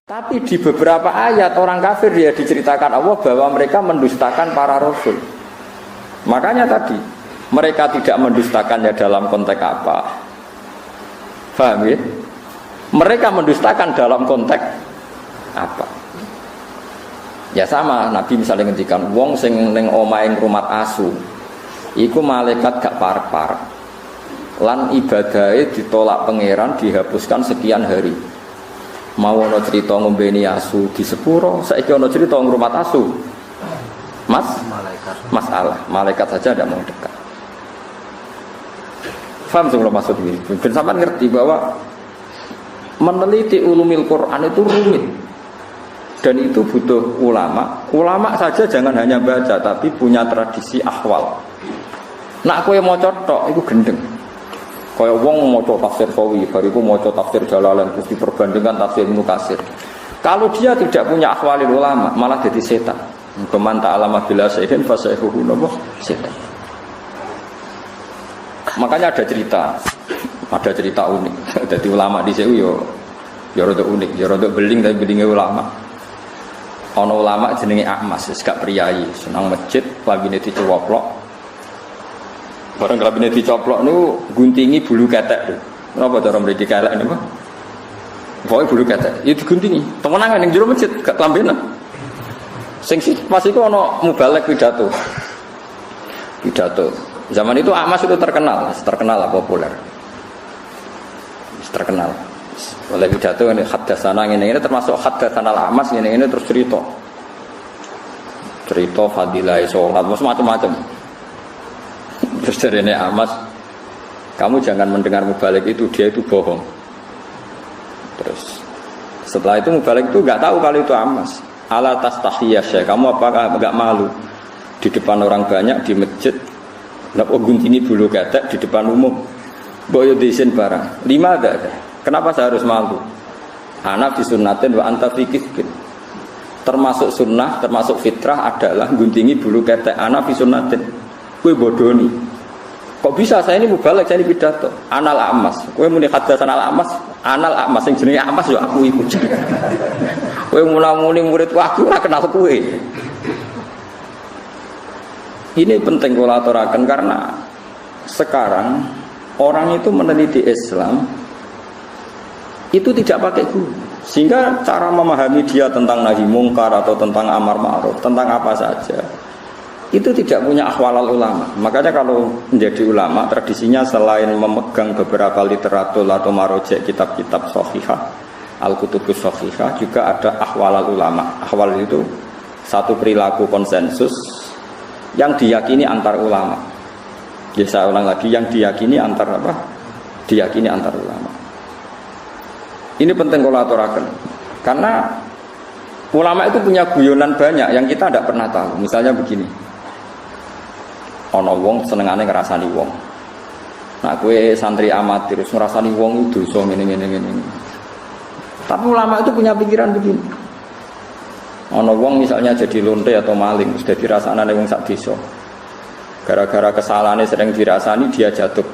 Tapi di beberapa ayat orang kafir ya diceritakan Allah bahwa mereka mendustakan para rasul. Makanya tadi mereka tidak mendustakannya dalam konteks apa? Paham ya? Mereka mendustakan dalam konteks apa? Ya sama, Nabi misalnya ngendikan wong sing ning omahe ngrumat asu. Iku malaikat gak parek-parek. Lan ibadahe ditolak pangeran dihapuskan sekian hari. Mau ono cerita ngombeni asu di sepuro, saiki ono cerita ngrumat asu. Masalah, malaikat saja tidak mau dekat. Faham sebelum maksud ini? Ben sampean ngerti bahwa meneliti ulumil Quran itu rumit. Dan itu butuh ulama. Ulama saja jangan hanya baca, tapi punya tradisi ahwal. Nak kowe maca tok iku gendeng. Kaya wong maca tafsir Sawi, bariku maca tafsir Jalalain terus diperbandingkan tafsir Ibnu Katsir. Kalau dia tidak punya ahwalil ulama, malah jadi setan. Keman ta'alama bila sayyidin fa sayfuhu nabo setan. Makanya ada cerita unik. Jadi ulama di Sewu ya rada unik, ya rada beling tapi belinge ulama. Ana ulama jenenge Ahmas, wis gak priyayi, senang masjid, lambine dicoplok. Barang kelabine dicoplok niku guntingi bulu ketek. Napa cara mriki kelek niku? Pokoke bulu ketek. Itu guntingi. Temenan ning jero masjid gak kelambenan. Sing pas iku ana mubalek pidato. Zaman itu Ahmas itu terkenal lah populer. Terkenal. Oleh pidato ini haddatsana ngene termasuk haddatsana Ahmas ngene terus cerita. Cerita fadilah salat macam-macam. Terus dari ini Ahmas, kamu jangan mendengar mubalik itu, dia itu bohong. Terus setelah itu mubalik itu nggak tahu kalau itu Ahmas. Ala tastahiyya syekh, kamu apakah nggak malu di depan orang banyak di masjid? Nak guntingi bulu ketek di depan umum, boyo desain barang. 5 ada. Kenapa saya harus malu? Anak disunnatin wa anta fikih. Termasuk sunnah, termasuk fitrah adalah guntingi bulu ketek. Anak disunnatin. Kue bodoni. Kok bisa saya ini mubalek, saya ini pidato. Anal Ahmas. Kue muni haddatsan al Ahmas, anal Ahmas sing jenenge Ahmas yo aku iku. Kue mula-muli murid aku ora kenal kue. Ini penting kula aturaken karena sekarang orang itu meneliti Islam itu tidak pakai guru. Sehingga cara memahami dia tentang nahi mungkar atau tentang amar ma'ruf, tentang apa saja itu tidak punya ahwalal ulama. Makanya kalau menjadi ulama tradisinya selain memegang beberapa literatur atau marojek kitab-kitab sahihah, al-kutubus sahihah, juga ada ahwalal ulama. Ahwal itu satu perilaku konsensus yang diyakini antar ulama. Ya saya ulang lagi, yang diyakini antar apa? Diyakini antar ulama. Ini penting kalau aturaken. Karena ulama itu punya guyonan banyak yang kita tidak pernah tahu. Misalnya begini. Ana wong senengane ngrasani wong. Nah, kowe santri amatir terus ngrasani wong itu dosa ngene. Tapi ulama itu punya pikiran begini. Ana wong misalnya jadi lonte atau maling, sudah dirasakane wong sak desa. Gara-gara kesalahannya sering dirasani dia jatuh,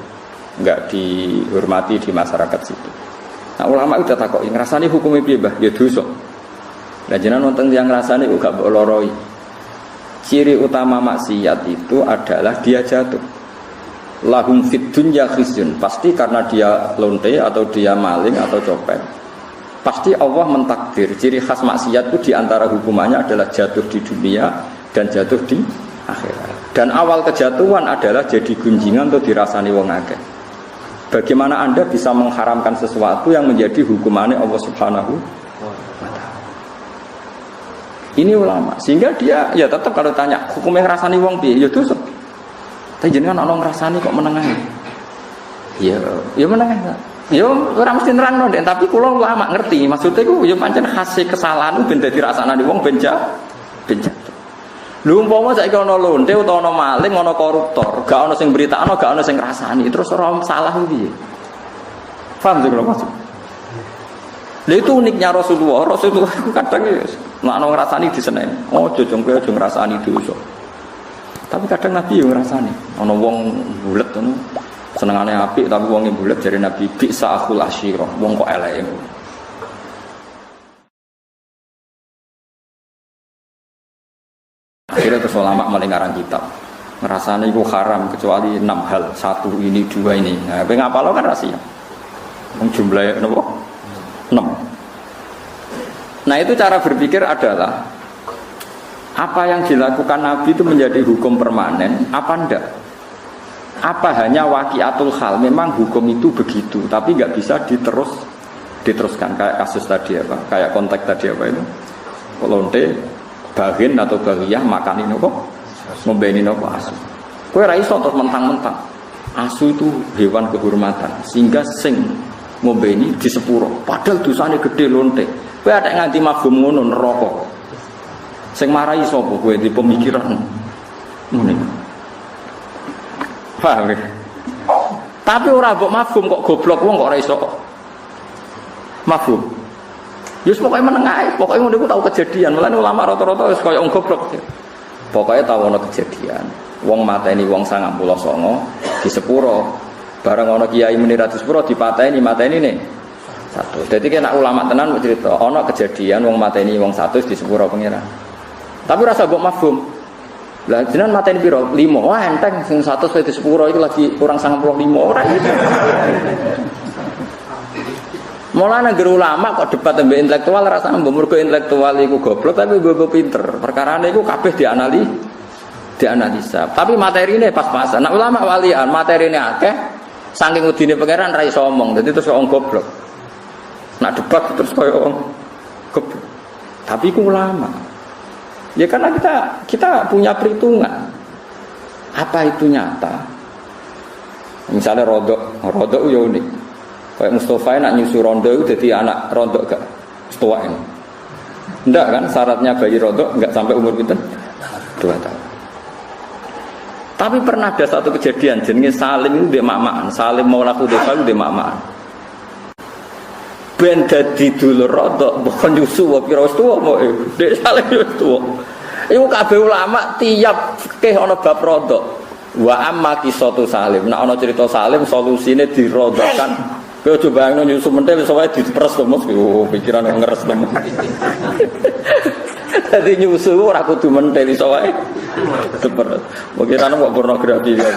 enggak dihormati di masyarakat situ. Nah, ulama udah takoki ngrasani hukume piye, Mbah? Ya dosa. Lah jenengan wonten tiyang ngrasani kok gak mbok loroi. Ciri utama maksiat itu adalah dia jatuh. Lahum fid dunya khizyun. Pasti karena dia lonte atau dia maling atau copet. Pasti Allah mentakdir. Ciri khas maksiat itu diantara hukumannya adalah jatuh di dunia dan jatuh di akhirat. Dan awal kejatuhan adalah jadi gunjingan atau dirasani wong akeh. Bagaimana Anda bisa mengharamkan sesuatu yang menjadi hukumannya Allah Subhanahu wa ta'ala? Ini ulama, sehingga dia ya tetap kalau tanya hukumnya ngrasani wong piye ya dosa. Tapi jenengan ana ngrasani kok menengahi. Ya menengahi. Ya ora mesti nerangno ndek, tapi kula ulama ngerti. Maksudnya iku ya pancen khase kesalahan ben dadi rasane wong ben jatuh. Lho umpama saiki ana lonte utawa ana maling, ana koruptor, gak ana sing beritakno, gak ana sing ngrasani, terus ora salah piye? Paham sih kalau maksud? Lha itu uniknya Rasulullah kadang ya nek ana ngrasani diseneni. Oh, jojong kowe aja ngrasani dosa. Tapi kadang Nabi yo ngrasani. Ana wong bulet ngono. Senengane apik tapi wonge bulet jare Nabi bisa akhul asyirah. Wong kok eleke. ulama maling ngarang kitab. Ngerasane iku haram kecuali 6 hal, 1 ini 2 ini. Nah, pengen ngapalo kan rahasia. Wong jumlahe napa? 6. Nah, itu cara berpikir adalah apa yang dilakukan Nabi itu menjadi hukum permanen apa enggak? Apa hanya waqiatul hal, memang hukum itu begitu, tapi nggak bisa diteruskan kayak kasus tadi apa, kayak konteks tadi apa itu, lonte, bagin atau bagiyah makan ini kok, ngombeni nopo asu. Kue raiso terus mentang-mentang, asu itu hewan kehormatan, sehingga sing ngombeni di sepuro, padahal dosanya gede lonte. Kue ada nganti mafhum ngono neraka. Sing marahi sapa kue di pemikiran ngene. Paham ya? Tapi ora mbok mafhum kok goblok wong kok ora iso mafhum. Yus pokoke meneng ae, pokoke ngono iku tau kejadian. Mulane ulama rata-rata wis kaya wong goblok. Pokoke tau ana kejadian. Wong mateni wong 99 di sepuro. Bareng ana kiai muni ra di sepuro dipateni ne. Satu. Dadi kena ulama tenan mau cerita, ana kejadian wong mateni wong 100 di sepuro pangeran. Tapi rasa mbok mafhum. Lah jenengan mateni piro? 5. Wah enteng sing 100 di sepuro iki lagi kurang 95 ora gitu. Mulane ngger ulama kok debat mbek intelektual rasane mbok mergo intelektual iku goblok tapi mbok pinter. Perkarane iku kabeh dianalisa. Tapi materine pas-pasan. Nah ulama walian materine akeh saking udine pangeran ra iso omong. Dadi terus kok goblok. Nak debat terus koyo goblok. Tapi iku ulama. Ya karena kita punya perhitungan. Apa itu nyata? Misalnya rodok ya unik. Kayak Mustafa nak nyusu rondo itu jadi anak rodok gak setua ini. Enggak kan syaratnya bayi rodok enggak sampai umur pinten 2 tahun. Tapi pernah ada satu kejadian jenenge Salim itu dia mamaan. Salim Maula Hudzaifah itu dia mamaan. Ben dadi dulur rodok bukan nyusu wae pira wis tuwa kok Dek Salim wis tuwa. Iku kabeh ulama tiap fikih ana bab rodok. Wa amma qisatu Salim. Nek ana cerita Salim solusine dirodokkan. Kowe coba bayangno nyusu mentel iso wae diperes to Mas. Pikiran ngeres temen. Dadi nyusu ora kudu mentel iso wae diperes. Pikiran kok pornografi ya.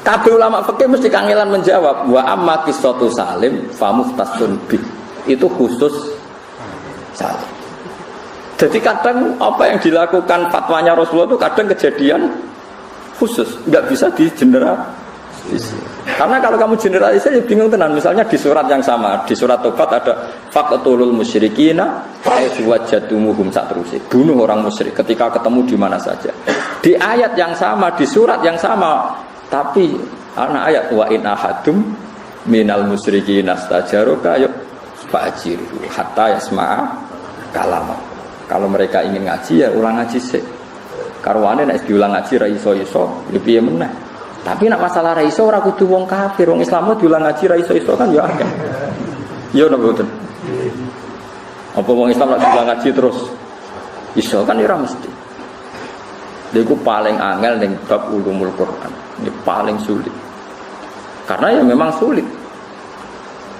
Kabeh ulama fikih mesti kangelan menjawab wa amma qissatu Salim fa muhtasun bi. Itu khusus Salim. Jadi kadang apa yang dilakukan fatwanya Rasulullah itu kadang kejadian khusus, enggak bisa digeneralisir. Karena kalau kamu generalisir ya bingung tenan. Misalnya di surat yang sama, di surat Tobat ada faqtulul musyrikina haitsu wajadtumuhum satruse. Bunuh orang musyrik ketika ketemu di mana saja. Di ayat yang sama, di surat yang sama, tapi anak ayat wa in ahadum minal musyrikin astajaruka yuk fa'jiru hatta yasma'a kalama. Kalau mereka ingin ngaji ya ulang ngaji sih. Karwane nek diulang ngaji ra iso-iso ya piye meneh. Tapi nek masalah ra iso ora kudu wong kafir, wong Islam diulang ngaji ra iso-iso kan ya akeh. Ya napa mboten? Apa wong Islam nek diulang ngaji terus iso kan ora mesti. Iku paling angel ning bab ulumul Quran. Ini paling sulit. Karena ya memang sulit.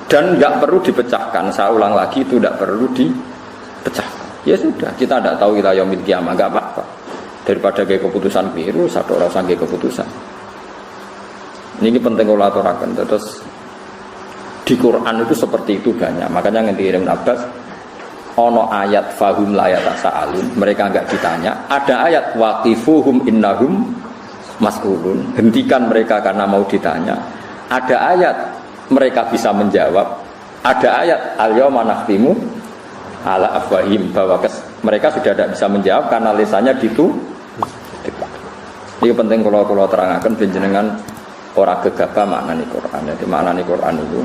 Dan enggak perlu dipecahkan. Saya ulang lagi itu enggak perlu dipecahkan. Ya sudah, kita tidak tahu kita yaumil kiamah, enggak apa-apa. Daripada kayak keputusan biru, satu orang sanggih keputusan. Ini penting kalau aturakan. Terus di Quran itu seperti itu banyak. Makanya ngerti Ibnu Abbas, ono ayat fahum layat sa'alun, mereka enggak ditanya. Ada ayat waqifuhum innahum mas'ulun, hentikan mereka karena mau ditanya. Ada ayat mereka bisa menjawab. Ada ayat al-yawma nakhtimu ala afwahim, bahwa mereka sudah tidak bisa menjawab karena lisannya ditutup. Ini penting kalau terangkan penjenengan orang gegabah maknani Quran. Jadi maknani Quran itu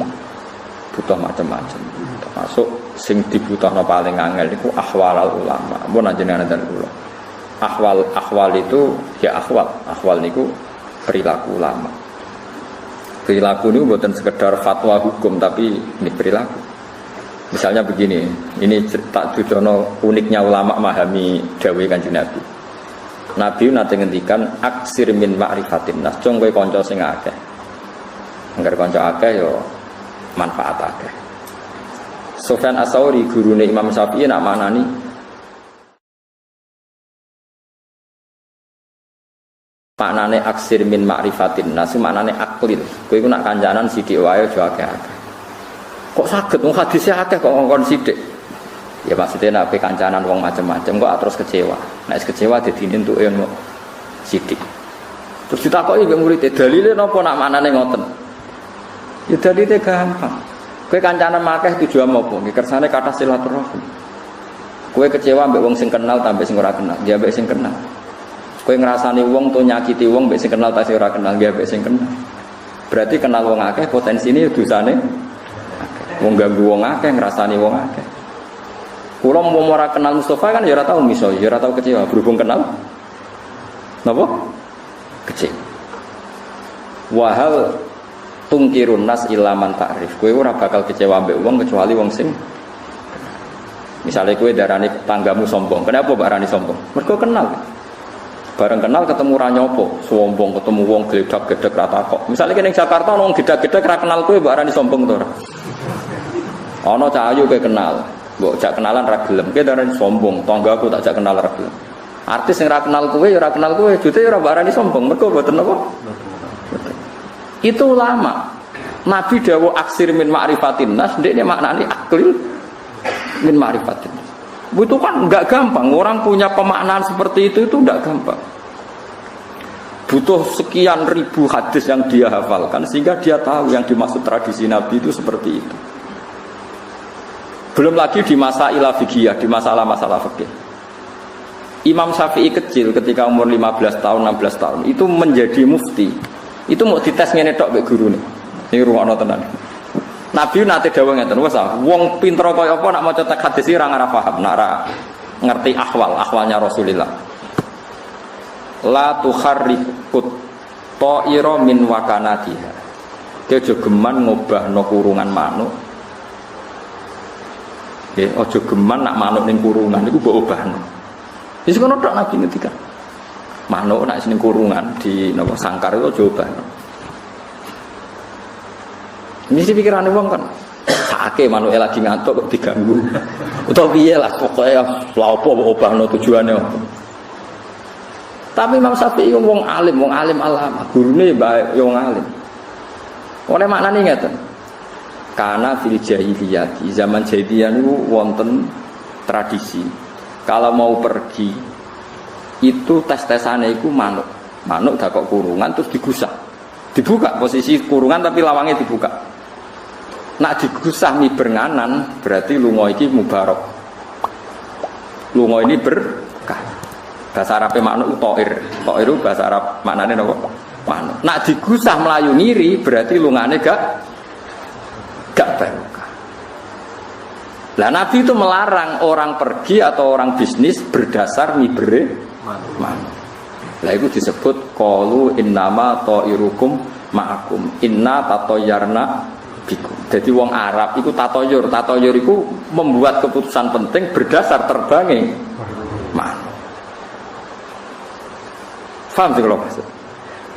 butuh macam-macam. Termasuk sing dibutuhno paling angel itu ahwalul ulama. Mun jenengan dan kula. Ahwal itu ya ahwal niku perilaku ulama. Perilaku ini bukan sekedar fatwa hukum tapi ini perilaku. Misalnya begini, ini tak dudono uniknya ulama memahami dawuh Kanjeng Nabi. Nabi nate ngendikan aksir min ma'rifatin nas, cung kowe kanca sing akeh. Angger kanca akeh yo manfaat akeh. Sufyan Ats-Tsauri gurune Imam Syafi'i nak manani maknane aksir min ma'rifatin nas maknane aklil. Kowe iku nak kancanan sithik wae aja akeh-akeh. Kok saged wong hadise akeh kok ngongkon sithik. Ya maksudnya nek kancanan wong macam-macam kok terus kecewa. Nek kecewa dadi entuke ono sithik. Terus ditakoki mbek murid, dalile napa nak maknane ngoten? Ya dalile gampang. Kowe kancanan akeh tujuan apa? Nggih kersane kathah silaturahim. Kowe kecewa mbek wong sing kenal tambah sing ora kenal, ya mbek sing kenal. Kowe ngrasani wong to nyakiti wong mbek sing kenal ta sing ora kenal, ya mbek sing kenal. Berarti kenal wong akeh potensine dosane akeh. Wong ganggu wong akeh ngrasani wong akeh. Kula mau ora kenal Mustafa kan ya ora tau miso, ya ora tau kecewa berhubung kenal. Napa? Kecewa. Wahal tungkirun nas ilaman ta'rif. Kowe ora bakal kecewa mbek wong kecuali wong sing misalnya kowe darani tanggamu sombong. Kenapa barani sombong? Mergo kenal. Bareng kenal ketemu ra nyopo, sombong ketemu wong gledak-gedek ra takok. Misalnya kene ning Jakarta wong gledak-gedek ra kenal kowe barani sombong to ora? Ana cah ayu kowe kenal, mbok jak kenalan ra gelem. Kowe darani sombong, tanggaku tak jak kenal ra gelem. Artis sing ra kenal kowe ya ra kenal kowe, jute ya ora barani sombong. Mergo mboten apa? Itu ulama. Nabi dawuh aksir min ma'rifatin nas, ndekne maknane aklil min ma'rifatin. Itu kan enggak gampang. Orang punya pemaknaan seperti itu enggak gampang. Butuh sekian ribu hadis yang dia hafalkan sehingga dia tahu yang dimaksud tradisi Nabi itu seperti itu. Belum lagi di masalah fikih, di masalah-masalah fikih. Imam Syafi'i kecil ketika umur 15 tahun, 16 tahun itu menjadi mufti. Itu mau dites ngene tok mbek gurune. Ini ruangno tenan. Nabi nate dawuh ngeten, wes wong pinter kaya apa nak maca tek hadis iki ora ngarep paham, nak ora ngerti ahwalnya Rasulullah. La tukharrikut ta'ira min wakanatiha. Aja geman ngobahno kurungan manuk. Nggih, aja geman nak manuk ning kurungan niku mbok obahno. Wis ngono tok Nabi ngendikan. Manuk nak sing kurungan di napa sangkar itu aja obahno. Ini sih pikiran wong kan, sakit manuke lagi ngantuk kok diganggu. Utawa piye lah pokoknya lha apa obahno tujuane. Tapi Imam Syafi'i wong alim alama, gurune bae wong alim. Oleh maknane ngeten. Karena fil jahiliyah, zaman jahiliyah niku wonten tradisi. Kalau mau pergi itu tes-tesane iku manuk. Manuk dakok kurungan terus digusah. Dibuka posisi kurungan tapi lawangnya dibuka. Nak digusah miberangan berarti lunga iki mubarak. Lunga ini berkah. Bahasa Arab manuk ta'ir. Ta'ir itu bahasa Arab maknane napa? Manuk. Nak digusah melayu ngiri berarti lungane gak barokah. Lah Nabi itu melarang orang pergi atau orang bisnis berdasar mibere manuk. Lah itu disebut qalu innama ta'irukum ma'akum inna tatoyarna bikum. Jadi wong Arab itu tatoyur itu membuat keputusan penting berdasar terbangnya manuk. Paham sih kalau maksud?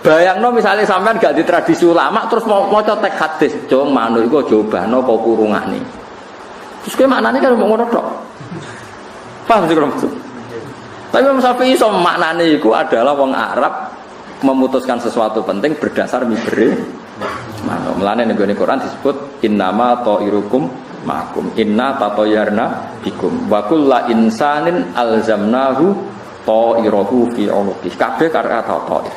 Bayangno misalnya sampean gak di tradisi ulama terus mau tek hadis, jong manuk iku jobano apa kurungane. Terus kowe maknane kan mau ngono tok. Paham sih kalau maksud? Tapi Imam Syafi'i iso maknane iku adalah wong Arab memutuskan sesuatu penting berdasar mibere manuk. Mulane ning Quran disebut innama ta'irukum ma'akum inna tatoyarna bikum wa kullu insanin alzamnahu ta'irahu fi 'unuqi. Kabeh karo ta'ir.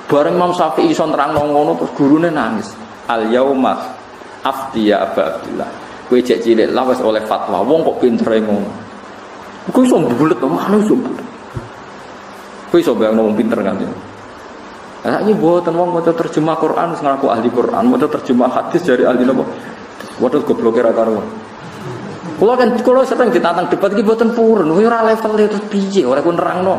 Bareng Imam Syafi'i iso nerangno ngono terus gurune nangis. Al yauma aftiya Aba Abdullah. Kowe cek cilik lah wis oleh fatwa. Wong kok pintere ngono. Kowe iso bulet to, manuk iso bulet. Kowe iso bayangno wong pinter kan. Lah iki mboten wong maca terjemah Quran sing ngaku ahli Quran, maca terjemah hadis dari ahli napa? Waduh gobloke ra karo. Kula sering ditantang debat iki mboten purun, kowe ora level terus piye ora ku nerangno.